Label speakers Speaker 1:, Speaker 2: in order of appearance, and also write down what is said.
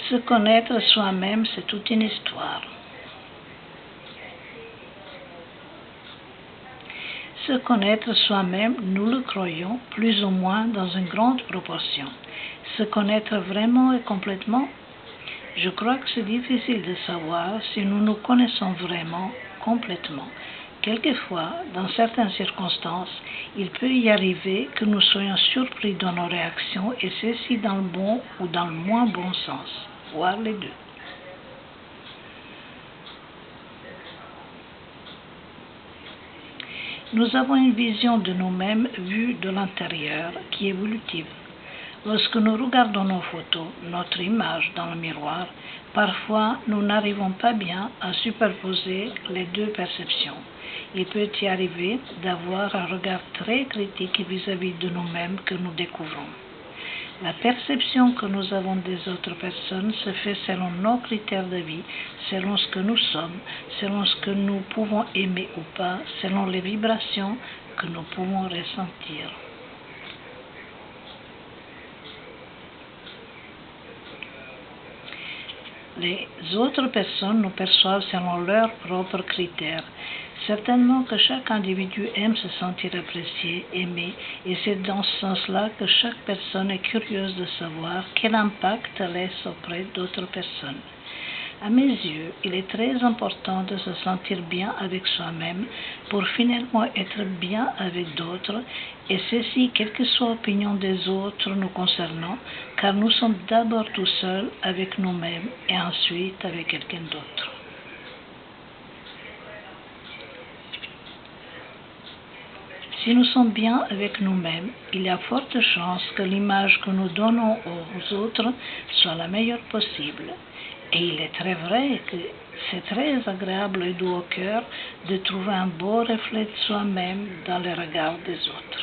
Speaker 1: Se connaître soi-même, c'est toute une histoire. Se connaître soi-même, nous le croyons, plus ou moins dans une grande proportion. Se connaître vraiment et complètement, je crois que c'est difficile de savoir si nous nous connaissons vraiment, complètement. Quelquefois, dans certaines circonstances, il peut y arriver que nous soyons surpris dans nos réactions, et ceci dans le bon ou dans le moins bon sens, voire les deux. Nous avons une vision de nous-mêmes vue de l'intérieur qui est évolutive. Lorsque nous regardons nos photos, notre image dans le miroir, parfois nous n'arrivons pas bien à superposer les deux perceptions. Il peut y arriver d'avoir un regard très critique vis-à-vis de nous-mêmes que nous découvrons. La perception que nous avons des autres personnes se fait selon nos critères de vie, selon ce que nous sommes, selon ce que nous pouvons aimer ou pas, selon les vibrations que nous pouvons ressentir. Les autres personnes nous perçoivent selon leurs propres critères. Certainement que chaque individu aime se sentir apprécié, aimé, et c'est dans ce sens-là que chaque personne est curieuse de savoir quel impact elle laisse auprès d'autres personnes. À mes yeux, il est très important de se sentir bien avec soi-même pour finalement être bien avec d'autres, et ceci, quelle que soit l'opinion des autres nous concernant, car nous sommes d'abord tout seuls avec nous-mêmes et ensuite avec quelqu'un d'autre. Si nous sommes bien avec nous-mêmes, il y a forte chance que l'image que nous donnons aux autres soit la meilleure possible. Et il est très vrai que c'est très agréable et doux au cœur de trouver un beau reflet de soi-même dans le regard des autres.